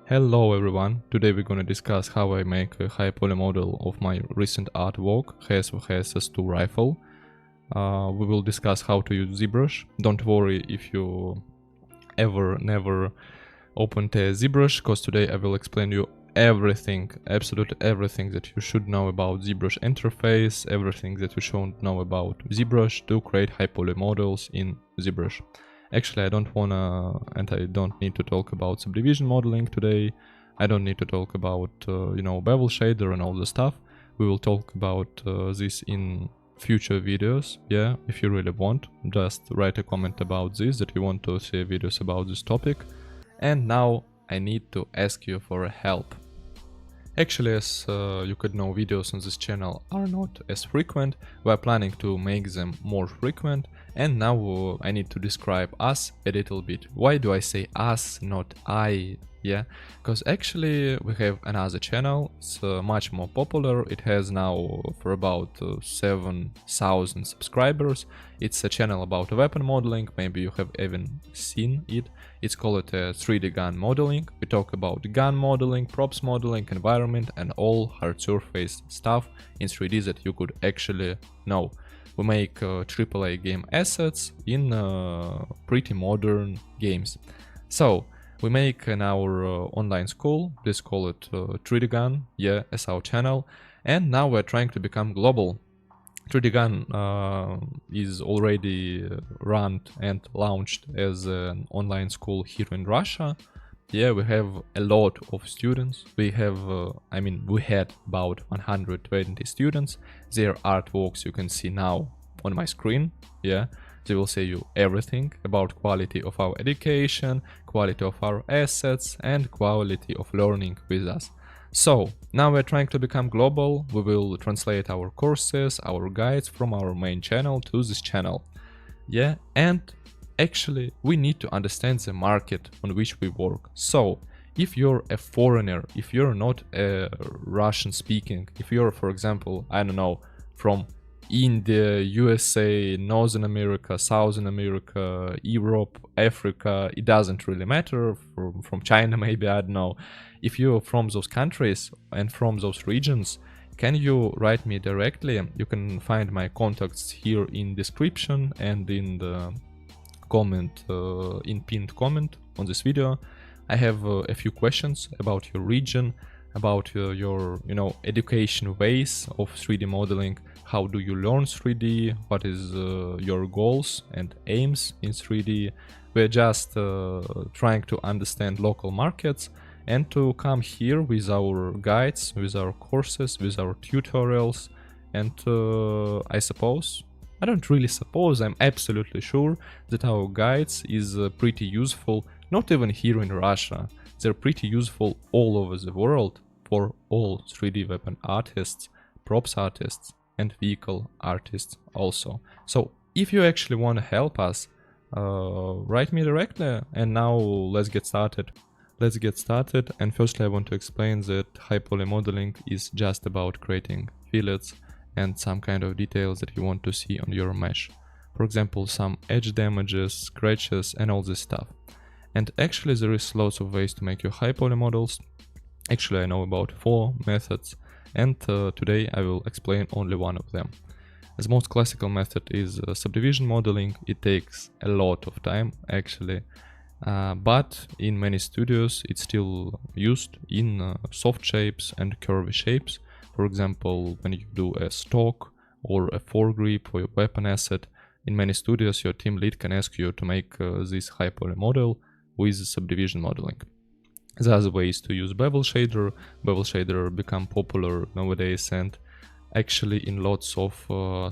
Hello everyone, today we're gonna discuss how I make a high poly model of my recent artwork, HSS2 rifle. We will discuss how to use Zbrush. Don't worry if you never opened a Zbrush, because today I will explain you everything, absolutely everything that you should know about Zbrush interface, everything that you should know about Zbrush to create high poly models in Zbrush. Actually, I don't wanna, and I don't need to talk about subdivision modeling today. I don't need to talk about, bevel shader and all the stuff. We will talk about this in future videos. Yeah, if you really want, just write a comment about this, that you want to see videos about this topic. And now I need to ask you for help. Actually, as you could know, videos on this channel are not as frequent. We are planning to make them more frequent, and now I need to describe us a little bit. Why do I say us, not I? Yeah, because actually we have another channel. It's much more popular. It has now for about 7,000 subscribers. It's a channel about weapon modeling. Maybe you have even seen it. It's called 3D gun modeling. We talk about gun modeling, props modeling, environment, and all hard surface stuff in 3D that you could actually know. We make AAA game assets in pretty modern games. So we make in our online school, please call it 3D gun, yeah, as our channel, and now we're trying to become global. 3D gun is already run and launched as an online school here in Russia. Yeah, we have a lot of students. We have, we had about 120 students. Their artworks you can see now on my screen. Yeah, they will say you everything about quality of our education, quality of our assets, and quality of learning with us. So now we're trying to become global. We will translate our courses, our guides from our main channel to this channel. Yeah, and actually we need to understand the market on which we work. So if you're a foreigner, if you're not a Russian speaking, if you're, for example, I don't know, from India, USA, Northern America, Southern America, Europe, Africa, it doesn't really matter, from China maybe, I don't know. If you're from those countries and from those regions, can you write me directly? You can find my contacts here in description and in the comment, in pinned comment on this video. I have a few questions about your region, about your education ways of 3D modeling. How do you learn 3D? What is your goals and aims in 3D? We're just trying to understand local markets and to come here with our guides, with our courses, with our tutorials. And I don't really suppose, I'm absolutely sure that our guides is pretty useful, not even here in Russia. They're pretty useful all over the world for all 3D weapon artists, props artists, and vehicle artists also. So if you actually want to help us, write me directly. And now let's get started. And firstly I want to explain that high poly modeling is just about creating fillets and some kind of details that you want to see on your mesh. For example, some edge damages, scratches, and all this stuff. And actually there is lots of ways to make your high poly models. Actually I know about 4 methods, and today I will explain only one of them. The most classical method is subdivision modeling. It takes a lot of time actually, but in many studios it's still used in soft shapes and curvy shapes. For example, when you do a stock or a foregrip for your weapon asset, in many studios your team lead can ask you to make this high poly model with subdivision modeling. The other way is to use bevel shader. Bevel shader become popular nowadays, and actually in lots of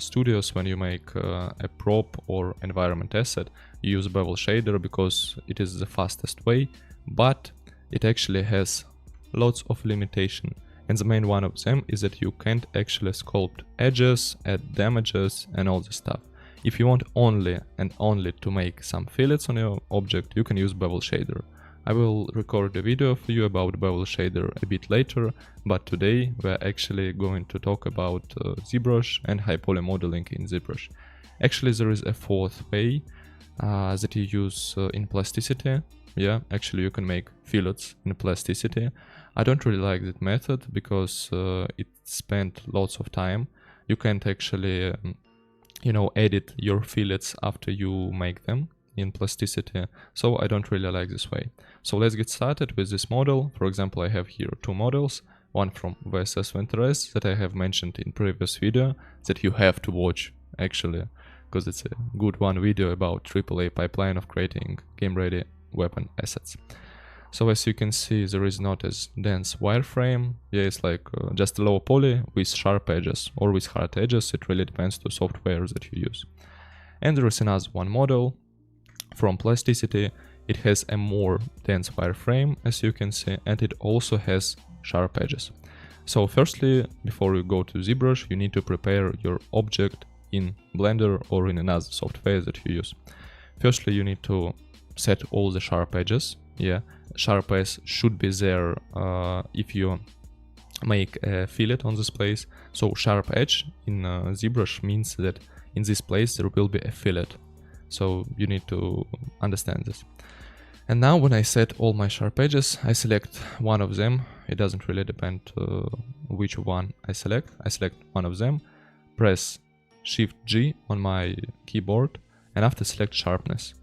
studios when you make a prop or environment asset, you use bevel shader because it is the fastest way, but it actually has lots of limitation. And the main one of them is that you can't actually sculpt edges, add damages, and all this stuff. If you want only and only to make some fillets on your object, you can use bevel shader. I will record a video for you about bevel shader a bit later, but today we're actually going to talk about Zbrush and high poly modeling in Zbrush. Actually there is a fourth way that you use in plasticity. yeah, actually you can make fillets in plasticity. I don't really like that method because it spent lots of time. You can't actually, you know, edit your fillets after you make them in plasticity, so I don't really like this way. So let's get started with this model. For example, I have here two models, one from VSS Ventres that I have mentioned in previous video that you have to watch actually, because it's a good one video about AAA pipeline of creating game-ready weapon assets. So as you can see, there is not as dense wireframe. Yeah, it's like just a low poly with sharp edges or with hard edges. It really depends to software that you use. And there is another one model from plasticity. It has a more dense wireframe, as you can see, and it also has sharp edges. So firstly, before you go to Zbrush, you need to prepare your object in Blender or in another software that you use. Firstly, you need to set all the sharp edges. Yeah, sharp edge should be there if you make a fillet on this place. So sharp edge in Zbrush means that in this place there will be a fillet. So you need to understand this. And now when I set all my sharp edges, I select one of them. It doesn't really depend which one I select. I select one of them, press Shift G on my keyboard, and after select sharpness.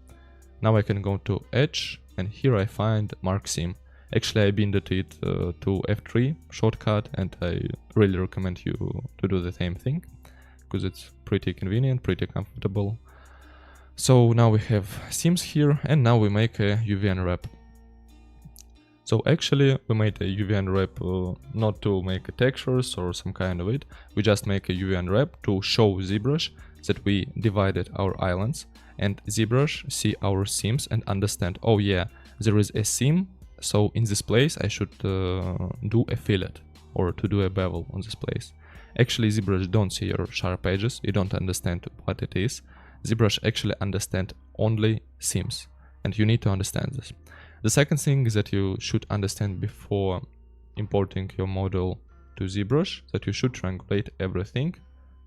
Now I can go to edge, and here I find mark seam. Actually I binned it to F3 shortcut, and I really recommend you to do the same thing, because it's pretty convenient, pretty comfortable. So now we have seams here, and now we make a UV unwrap. So actually we made a UV unwrap not to make a textures or some kind of it. We just make a UV unwrap to show Zbrush that we divided our islands, and Zbrush see our seams and understand, oh yeah, there is a seam, so in this place I should do a fillet or to do a bevel on this place. Actually Zbrush don't see your sharp edges, you don't understand what it is. Zbrush actually understand only seams, and you need to understand this. The second thing is that you should understand before importing your model to Zbrush that you should triangulate everything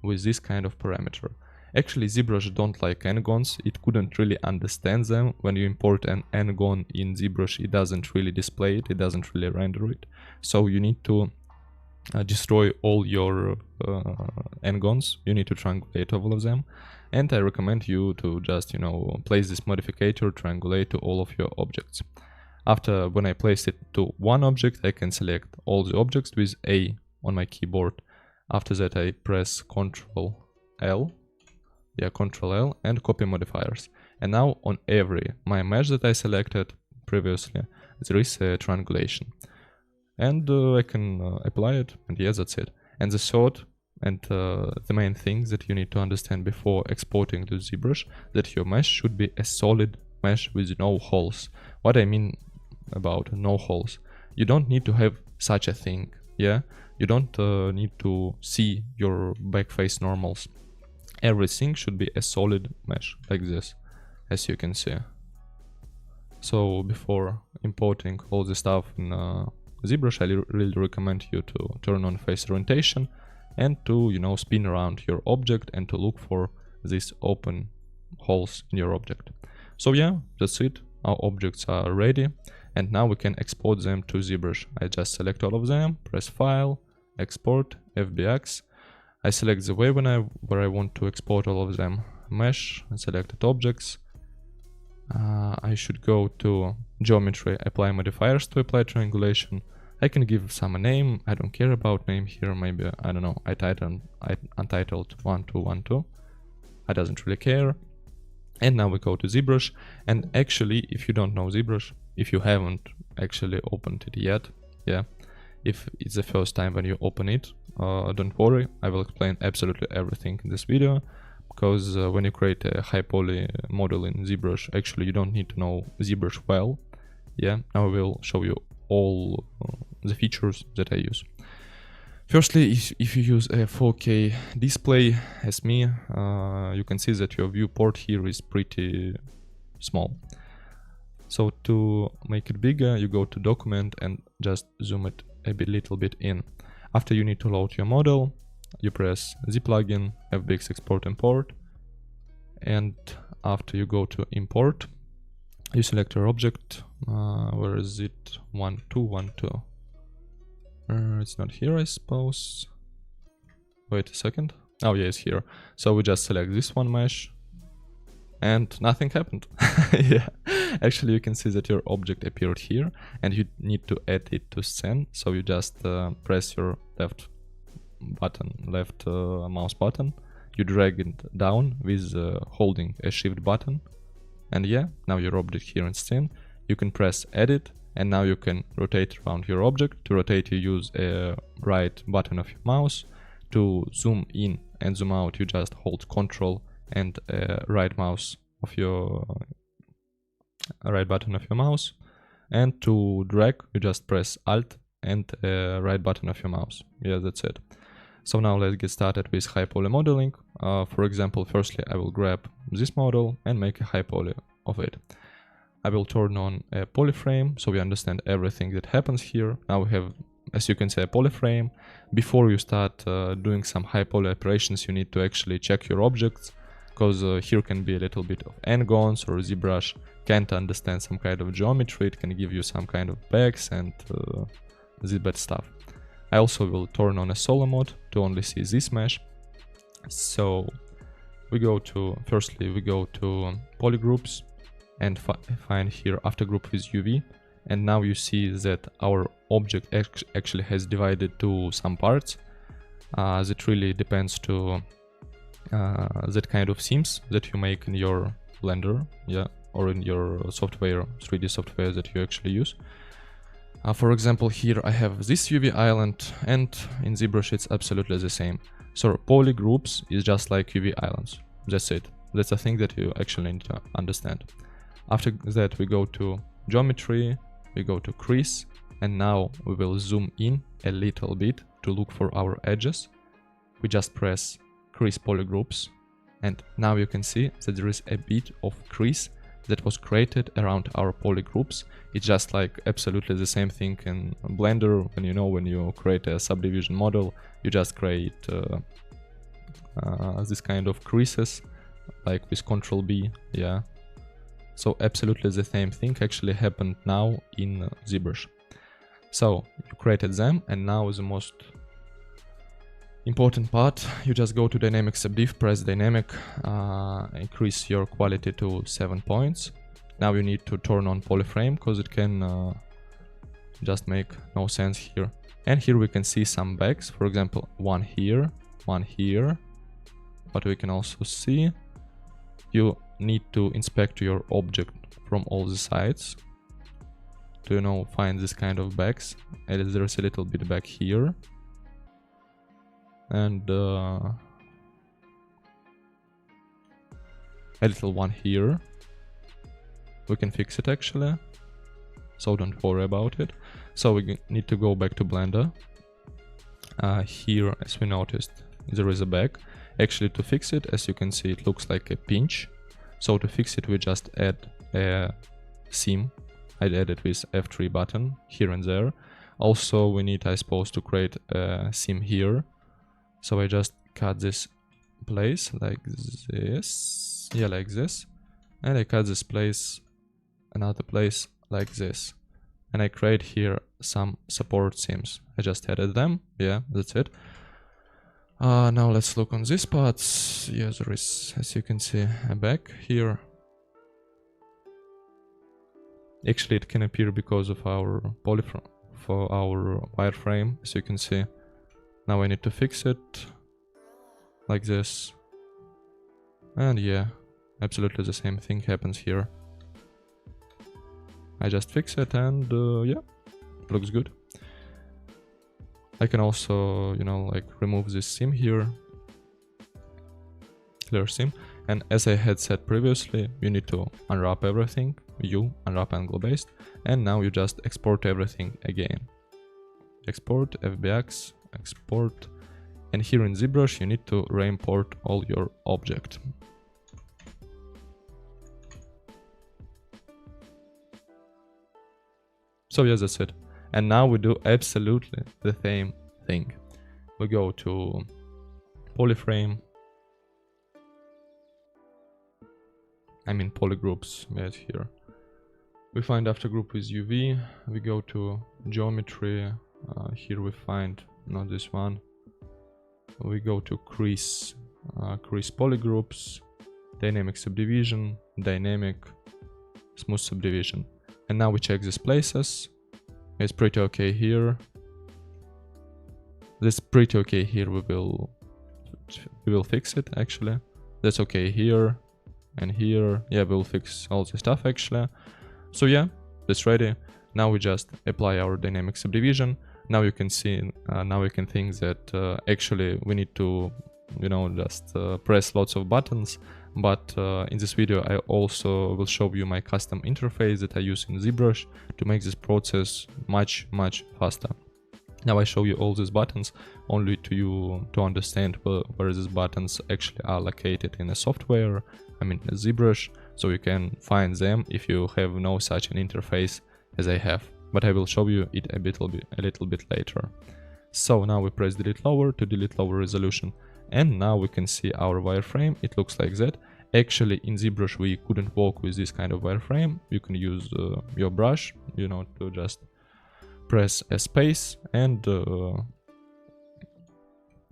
with this kind of parameter. Actually Zbrush don't like n-gons, it couldn't really understand them. When you import an n-gon in Zbrush, it doesn't really display it, it doesn't really render it. So you need to destroy all your n-gons, you need to triangulate all of them. And I recommend you to just, you know, place this modificator, triangulate to all of your objects. After, when I place it to one object, I can select all the objects with A on my keyboard. After that I press Ctrl L, yeah, Ctrl L, and copy modifiers. And now on every my mesh that I selected previously, there is a triangulation. And I can apply it, and yes, that's it. And the third and the main thing that you need to understand before exporting to Zbrush, that your mesh should be a solid mesh with no holes. What I mean about no holes, you don't need to have such a thing, yeah? You don't need to see your backface normals. Everything should be a solid mesh, like this, as you can see. So before importing all the stuff in Zbrush, I really recommend you to turn on face orientation and to, you know, spin around your object and to look for these open holes in your object. So yeah, that's it. Our objects are ready, and now we can export them to Zbrush. I just select all of them, press File, Export, FBX. I select the way where I want to export all of them. Mesh, selected objects. I should go to Geometry, Apply Modifiers to apply triangulation. I can give some name, I don't care about name here, maybe, I don't know, Untitled 1212. I doesn't really care. And now we go to Zbrush, and actually, if you don't know Zbrush, if you haven't actually opened it yet, yeah, if it's the first time when you open it, don't worry, I will explain absolutely everything in this video, because when you create a high poly model in Zbrush, actually you don't need to know Zbrush well, yeah, now I will show you all the features that I use. Firstly, if you use a 4K display as me, you can see that your viewport here is pretty small. So to make it bigger, you go to Document and just zoom it a little bit in. After you need to load your model, you press Z plugin, FBX export import, and after you go to import, You select your object. Where is it? 1, 2, 1, 2. It's not here, I suppose. Wait a second. Oh yeah, it's here. So we just select this one mesh, and nothing happened. Yeah, actually you can see that your object appeared here, and you need to add it to scene. So you just press your left mouse button. You drag it down with holding a shift button, and yeah, now your object here in scene. You can press edit, and now you can rotate around your object. To rotate, you use a right button of your mouse. To zoom in and zoom out, you just hold Ctrl and right mouse of your right button of your mouse. And to drag, you just press Alt and right button of your mouse. Yeah, that's it. So now let's get started with high poly modeling. For example, firstly, I will grab this model and make a high poly of it. I will turn on a polyframe so we understand everything that happens here. Now we have, as you can see, a polyframe. Before you start doing some high poly operations, you need to actually check your objects, because here can be a little bit of n-gons, or Zbrush can't understand some kind of geometry. It can give you some kind of bugs and this bad stuff. I also will turn on a solo mode to only see this mesh. So we go to, firstly we go to polygroups and find here after group with UV. And now you see that our object actually has divided to some parts. That really depends to that kind of seams that you make in your Blender, yeah, or in your software, 3D software that you actually use. For example, here I have this UV island, and in Zbrush it's absolutely the same. So polygroups is just like UV islands. That's it. That's a thing that you actually need to understand. After that, we go to geometry. We go to crease, and now we will zoom in a little bit to look for our edges. We just press crease polygroups, and now you can see that there is a bit of crease that was created around our polygroups. It's just like absolutely the same thing in Blender. When you create a subdivision model, you just create this kind of creases, like with Ctrl B, yeah. So absolutely the same thing actually happened now in Zbrush. So you created them, and now the most important part, you just go to dynamic subdiv, press dynamic, increase your quality to 7 points. Now you need to turn on polyframe, because it can just make no sense here. And here we can see some bags, for example, one here, but we can also see you need to inspect your object from all the sides to find this kind of bags. And there's a little bit back here, and a little one here. We can fix it actually, so don't worry about it. So we need to go back to Blender. Here, as we noticed, there is a bag. Actually, to fix it, as you can see, it looks like a pinch. So to fix it, we just add a seam. I add it with F3 button here and there. Also, we need, I suppose, to create a seam here. So I just cut this place like this. Yeah, like this. And I cut this place, another place like this. And I create here some support seams. I just added them. Yeah, that's it. Now let's look on these parts. Yeah, there is, as you can see, a back here. Actually, it can appear because of our polyframe, for our wireframe, as you can see. Now I need to fix it like this. And yeah, absolutely the same thing happens here. I just fix it, and yeah, looks good. I can also, remove this seam here, clear seam. And as I had said previously, you need to unwrap everything, unwrap angle based, and now you just export everything again. Export, FBX, export, and here in Zbrush you need to re-import all your object. So yes, that's it. And now we do absolutely the same thing. We go to polyframe, polygroups right here. We find after group with UV, we go to geometry, here we find not this one, we go to crease polygroups, dynamic subdivision, dynamic smooth subdivision, and now we check these places. It's pretty okay here. This pretty okay here. We will fix it actually. That's okay here and here. Yeah, we'll fix all the stuff actually. So yeah, that's ready. Now we just apply our dynamic subdivision. Now you can see, now we can think that actually we need to, you know, just press lots of buttons. But in this video I also will show you my custom interface that I use in Zbrush to make this process much faster. Now I show you all these buttons only to you to understand where these buttons actually are located in the software, I mean Zbrush, so you can find them if you have no such an interface as I have. But I will show you it a little bit later. So now we press delete lower to delete lower resolution, and now we can see our wireframe. It looks like that. Actually in Zbrush we couldn't work with this kind of wireframe. You can use your brush, you know, to just press a space and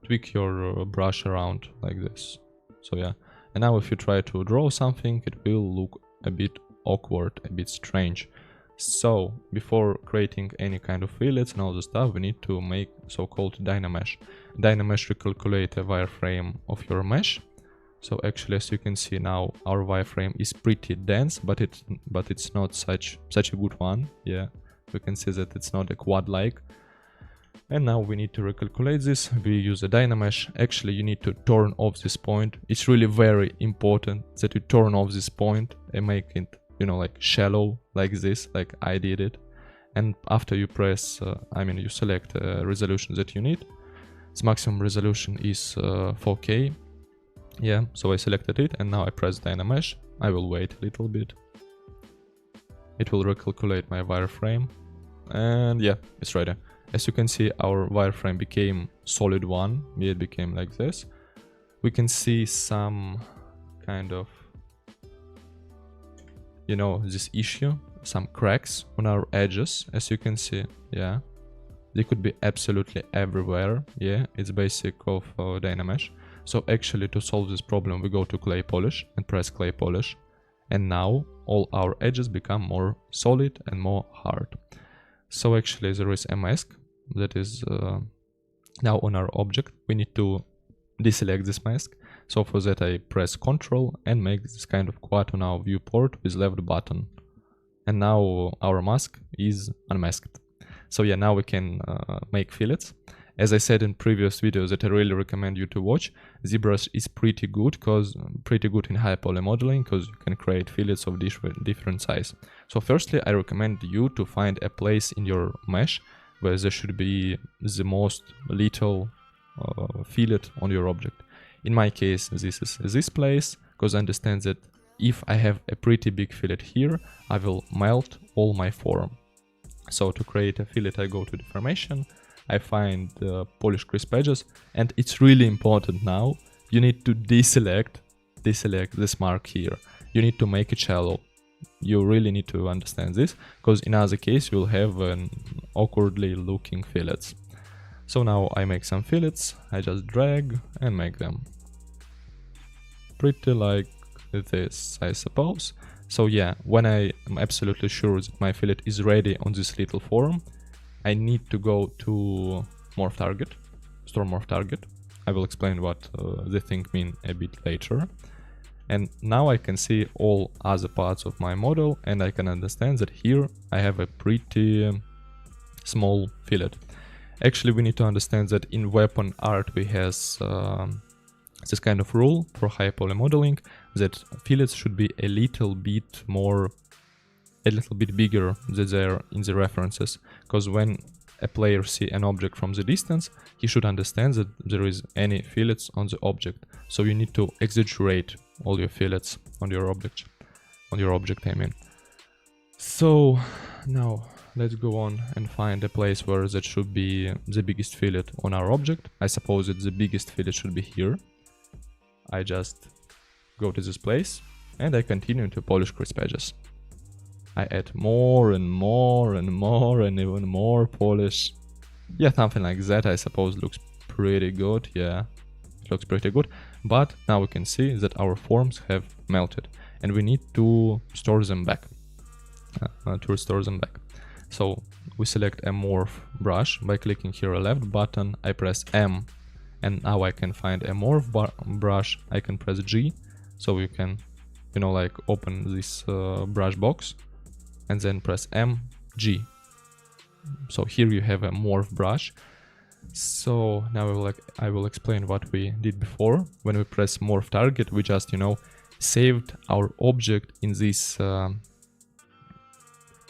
tweak your brush around like this. So yeah, and now if you try to draw something, it will look a bit awkward, a bit strange. So before creating any kind of fillets and all the stuff, we need to make so-called Dammages. Dammages recalculate a wireframe of your mesh. So actually, as you can see now, our wireframe is pretty dense, but it's not such a good one. Yeah, we can see that it's not a quad-like. And now we need to recalculate this. We use a Dammages. Actually, you need to turn off this point. It's really very important that you turn off this point and make it, you know, like shallow like this, like I did it. And after you press, you select a resolution that you need. Its maximum resolution is 4K. Yeah, so I selected it and now I press Dammages. I will wait a little bit. It will recalculate my wireframe. And yeah, it's ready. As you can see, our wireframe became solid one. Yeah, it became like this. We can see some kind of, you know, this issue, some cracks on our edges, as you can see. Yeah, they could be absolutely everywhere. Yeah, it's basic of Dammages. So actually, to solve this problem, we go to clay polish and press clay polish, and now all our edges become more solid and more hard. So actually there is a mask that is now on our object. We need to deselect this mask. So for that I press Ctrl and make this kind of quad on our viewport with left button. And now our mask is unmasked. So yeah, now we can make fillets. As I said in previous videos that I really recommend you to watch, Zbrush is pretty good in high poly modeling, because you can create fillets of different size. So firstly, I recommend you to find a place in your mesh where there should be the most little fillet on your object. In my case, this is this place, because I understand that if I have a pretty big fillet here, I will melt all my form. So to create a fillet, I go to deformation, I find polish crisp edges, and it's really important now, you need to deselect this mark here. You need to make it shallow. You really need to understand this, because in other case you'll have an awkwardly looking fillets. So now I make some fillets, I just drag and make them pretty like this, I suppose. So yeah, when I am absolutely sure that my fillet is ready on this little form, I need to go to morph target, store morph target. I will explain what the thing mean a bit later. And now I can see all other parts of my model, and I can understand that here I have a pretty small fillet. Actually, we need to understand that in weapon art we have this kind of rule for high poly modeling, that fillets should be a little bit bigger than they're in the references, because when a player see an object from the distance, he should understand that there is any fillets on the object. So you need to exaggerate all your fillets on your object, I mean. So now let's go on and find a place where that should be the biggest fillet on our object. I suppose that the biggest fillet should be here. I just go to this place and I continue to polish crisp edges. I add more and more and more and even more polish. Yeah, something like that, I suppose, looks pretty good. Yeah, it looks pretty good. But now we can see that our forms have melted and we need to store them back, to restore them back. So we select a morph brush by clicking here a left button. I press M, and now I can find a morph brush. I can press G, so you can, you know, like open this brush box and then press M, G. So here you have a morph brush. So now I will explain what we did before. When we press morph target, we just, you know, saved our object in this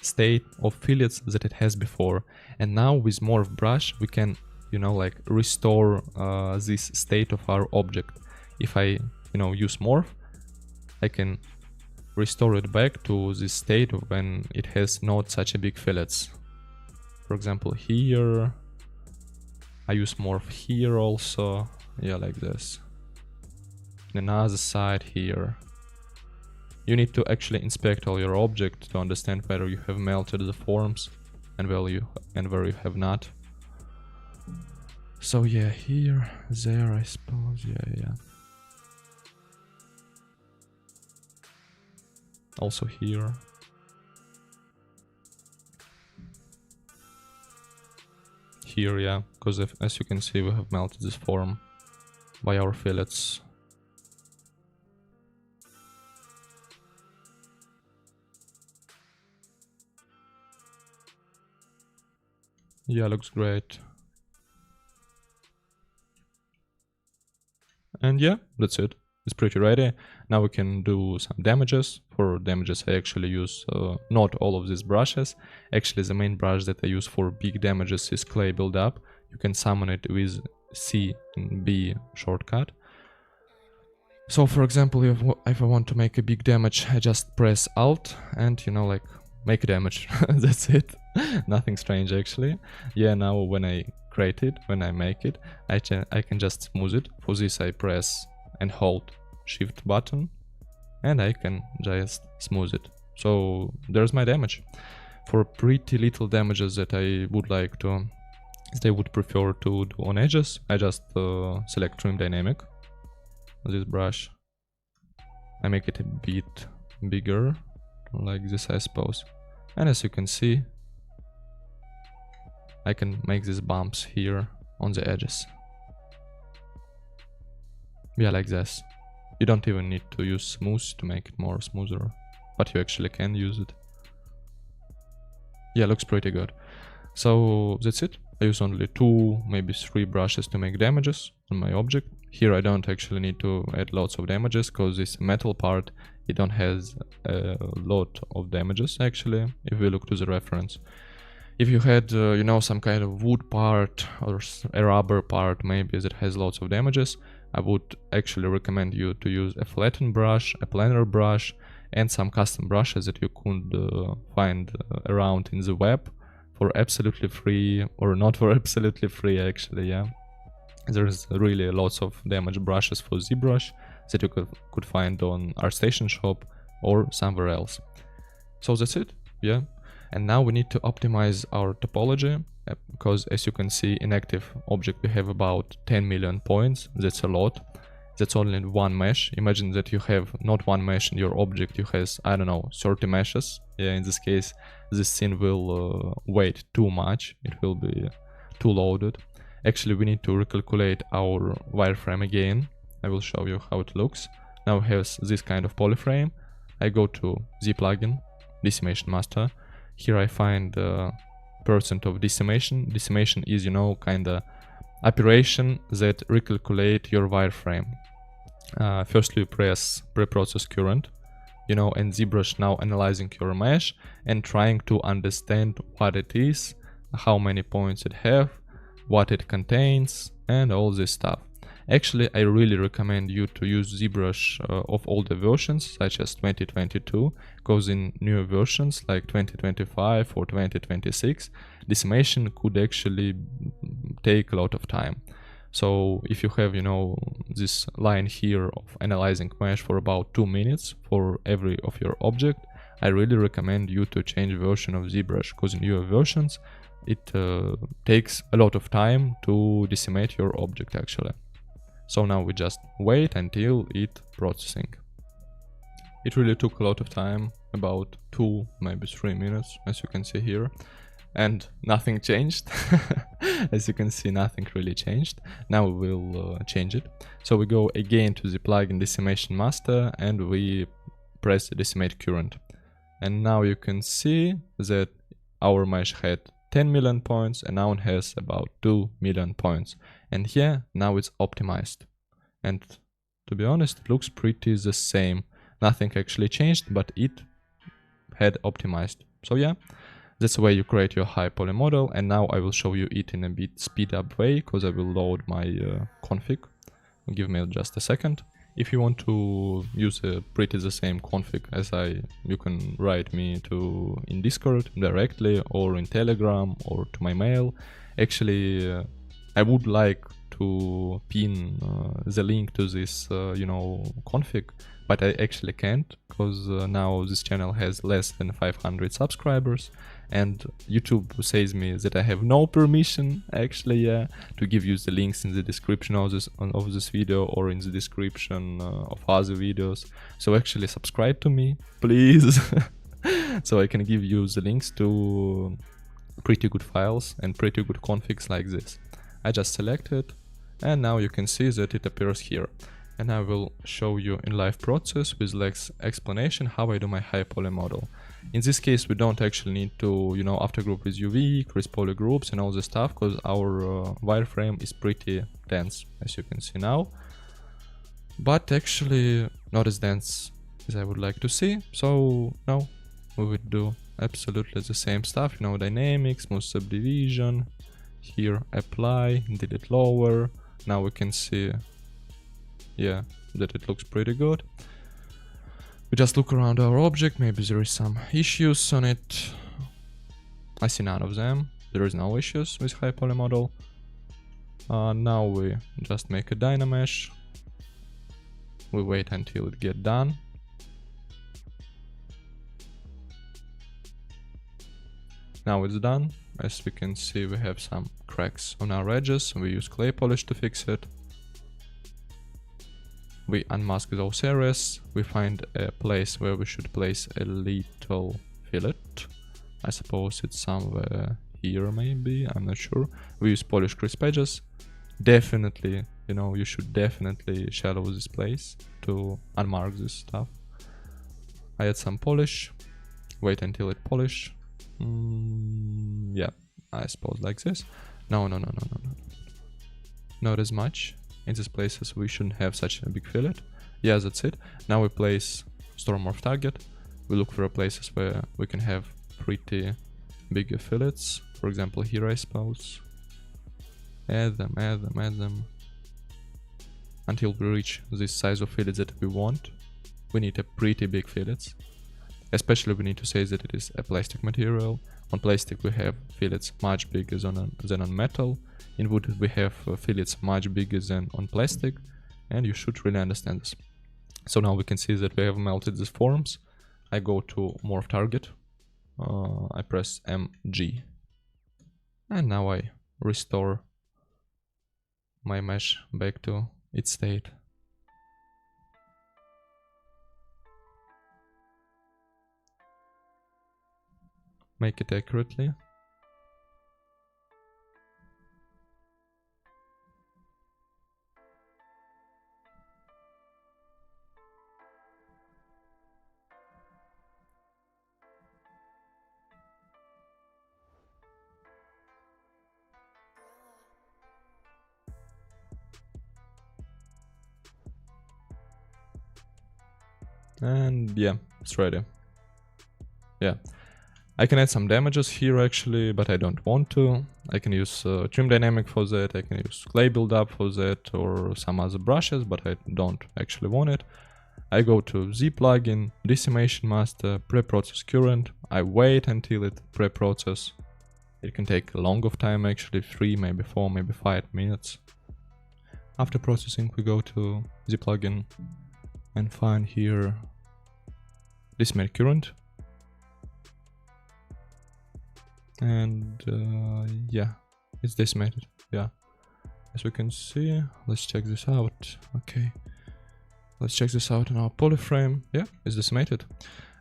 state of fillets that it has before. And now with morph brush, we can, you know, like restore this state of our object. If I, you know, use morph, I can restore it back to this state when it has not such a big fillets. For example, here I use morph here also, yeah, like this. And another side here. You need to actually inspect all your object to understand whether you have melted the forms and where you have not. So yeah, here, there, I suppose, yeah. Also here. Here, yeah, because as you can see, we have melted this form by our fillets. Yeah, looks great. And yeah, that's it. It's pretty ready. Now we can do some damages. For damages, I actually use not all of these brushes. Actually, the main brush that I use for big damages is clay buildup. You can summon it with C and B shortcut. So, for example, if I want to make a big damage, I just press Alt and, you know, like, make a damage. That's it. Nothing strange, actually. Yeah, now when I create it, when I make it, I can just smooth it. For this, I press and hold Shift button and I can just smooth it. So there's my damage. For pretty little damages that I would like to, that I would prefer to do on edges, I just select Trim Dynamic, this brush. I make it a bit bigger, like this, I suppose. And as you can see, I can make these bumps here on the edges. Yeah, like this. You don't even need to use smooth to make it more smoother, but you actually can use it. Yeah, looks pretty good. So that's it. I use only 2, maybe 3 brushes to make damages on my object. Here I don't actually need to add lots of damages, because this metal part, it don't has a lot of damages actually, if we look to the reference. If you had, you know, some kind of wood part or a rubber part maybe that has lots of damages, I would actually recommend you to use a flattened brush, a planar brush, and some custom brushes that you could find around in the web for absolutely free, or not for absolutely free actually, yeah. There's really lots of damage brushes for Zbrush that you could find on ArtStation shop or somewhere else. So that's it, yeah. And now we need to optimize our topology, because as you can see, in active object we have about 10 million points. That's a lot. That's only one mesh. Imagine that you have not one mesh in your object, you have, I don't know, 30 meshes. Yeah, in this case, this scene will weight too much. It will be too loaded. Actually, we need to recalculate our wireframe again. I will show you how it looks. Now we have this kind of polyframe. I go to Z plugin, Decimation Master. Here I find percent of decimation. Decimation is, you know, kind of operation that recalculate your wireframe. Firstly, you press preprocess current, you know, and Zbrush now analyzing your mesh and trying to understand what it is, how many points it have, what it contains, and all this stuff. Actually, I really recommend you to use Zbrush of older versions, such as 2022, because in newer versions like 2025 or 2026, decimation could actually take a lot of time. So if you have, you know, this line here of analyzing mesh for about 2 minutes for every of your object, I really recommend you to change version of Zbrush, because in newer versions it takes a lot of time to decimate your object actually. So now we just wait until it processing. It really took a lot of time, about 2, maybe 3 minutes, as you can see here. And nothing changed. As you can see, nothing really changed. Now we will change it. So we go again to the plugin Decimation Master and we press Decimate Current. And now you can see that our mesh had 10 million points and now it has about 2 million points. And here, now it's optimized. And to be honest, it looks pretty the same. Nothing actually changed, but it had optimized. So yeah, that's the way you create your high poly model. And now I will show you it in a bit speed up way, because I will load my config. Give me just a second. If you want to use pretty the same config as you can write me to in Discord directly or in Telegram or to my mail. Actually, I would like to pin the link to this, config, but I actually can't, because now this channel has less than 500 subscribers, and YouTube says me that I have no permission actually to give you the links in the description of this video or in the description of other videos. So actually subscribe to me, please, so I can give you the links to pretty good files and pretty good configs like this. I just select it, and now you can see that it appears here. And I will show you in live process with less explanation how I do my high poly model. In this case, we don't actually need to, after group with UV, Chris poly groups and all this stuff, because our wireframe is pretty dense, as you can see now. But actually not as dense as I would like to see. So now we would do absolutely the same stuff, dynamics, smooth subdivision, here apply, delete lower. Now we can see that it looks pretty good. We just look around our object, maybe there is some issues on it. I see none of them. There is no issues with high poly model. Now we just make a Dynamesh. We wait until it gets done. Now it's done. As we can see, we have some cracks on our edges. We use clay polish to fix it. We unmask those areas. We find a place where we should place a little fillet. I suppose it's somewhere here maybe, I'm not sure. We use polish crisp edges. Definitely, you should definitely shallow this place to unmark this stuff. I add some polish. Wait until it polish. Yeah, I suppose like this. No. Not as much. In these places we shouldn't have such a big fillet. Yeah, that's it. Now we place storm morph target. We look for places where we can have pretty big fillets. For example, here I suppose. Add them. Until we reach this size of fillet that we want. We need a pretty big fillets. Especially we need to say that it is a plastic material. On plastic we have fillets much bigger than on metal. In wood we have fillets much bigger than on plastic, and you should really understand this. So now we can see that we have melted these forms. I go to morph target, I press MG, and now I restore my mesh back to its state. Make it accurately. And yeah, it's ready. Yeah, I can add some damages here actually, but I don't want to. I can use trim dynamic for that, I can use clay buildup for that, or some other brushes, but I don't actually want it. I go to Z plugin, decimation master, pre-process current. I wait until it pre-process. It can take a long of time actually, 3, maybe 4, maybe 5 minutes. After processing we go to Z plugin and find here decimate current. and yeah, it's decimated. Yeah, as we can see, let's check this out. Okay, let's check this out in our polyframe. Yeah, it's decimated.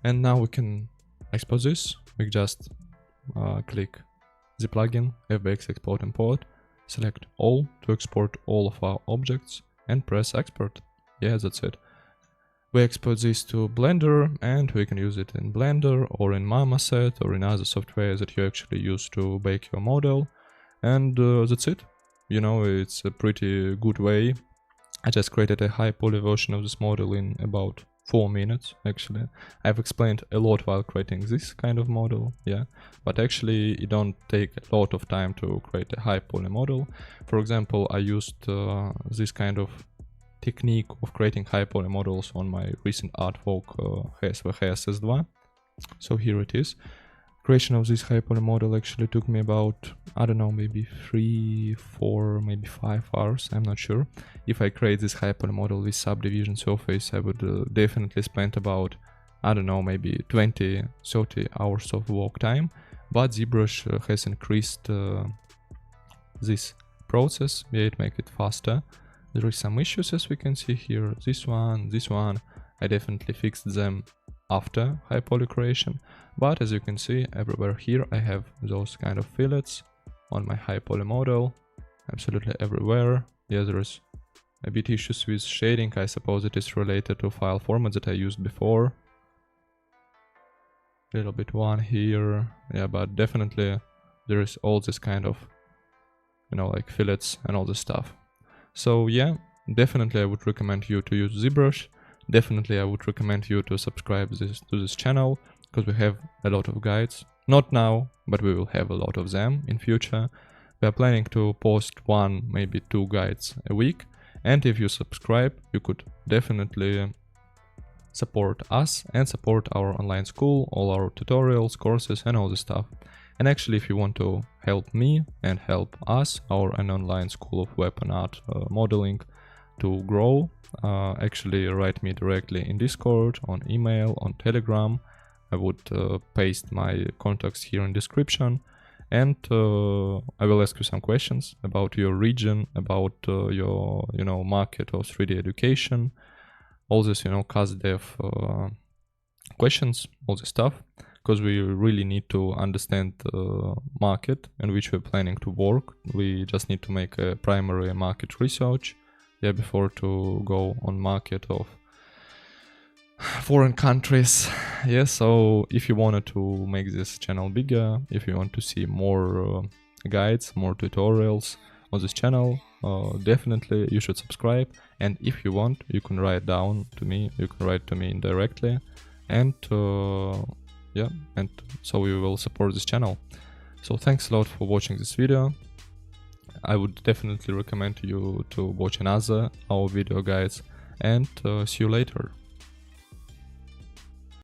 And now we can export this. We just click the plugin FBX export import, select all to export all of our objects, and press export. Yeah, that's it. We export this to Blender, and we can use it in Blender or in Marmoset or in other software that you actually use to bake your model. And that's it. You know, it's a pretty good way. I just created a high poly version of this model in about 4 minutes, actually. I've explained a lot while creating this kind of model, yeah, but actually it don't take a lot of time to create a high poly model. For example, I used this kind of technique of creating high poly models on my recent artwork HS2. So here it is. Creation of this high poly model actually took me about, I don't know, maybe 3, 4, maybe 5 hours, I'm not sure. If I create this high poly model with subdivision surface, I would definitely spend about, I don't know, maybe 20, 30 hours of work time. But Zbrush has increased this process, yeah, it makes it faster. There is some issues, as we can see here. This one, I definitely fixed them after high poly creation. But as you can see, everywhere here I have those kind of fillets on my high poly model, absolutely everywhere. Yeah, there is a bit issues with shading. I suppose it is related to file format that I used before. A little bit one here, yeah, but definitely there is all this kind of, you know, like fillets and all this stuff. So yeah, definitely I would recommend you to use Zbrush. Definitely I would recommend you to subscribe to this channel, because we have a lot of guides. Not now, but we will have a lot of them in future. We are planning to post 1, maybe 2 guides a week. And if you subscribe, you could definitely support us and support our online school, all our tutorials, courses and all this stuff. And actually, if you want to help me and help us, an online school of web and art modeling, to grow, actually write me directly in Discord, on email, on Telegram. I would paste my contacts here in description, and I will ask you some questions about your region, about your, you know, market of 3D education, all this, you know, CAS-dev questions, all this stuff, because we really need to understand the market in which we're planning to work. We just need to make a primary market research, yeah, before to go on market of foreign countries. Yeah, so if you wanted to make this channel bigger, if you want to see more guides, more tutorials on this channel, definitely you should subscribe. And if you want, you can write down to me, you can write to me indirectly, and yeah, and so we will support this channel. So thanks a lot for watching this video. I would definitely recommend you to watch another our video guides, and see you later.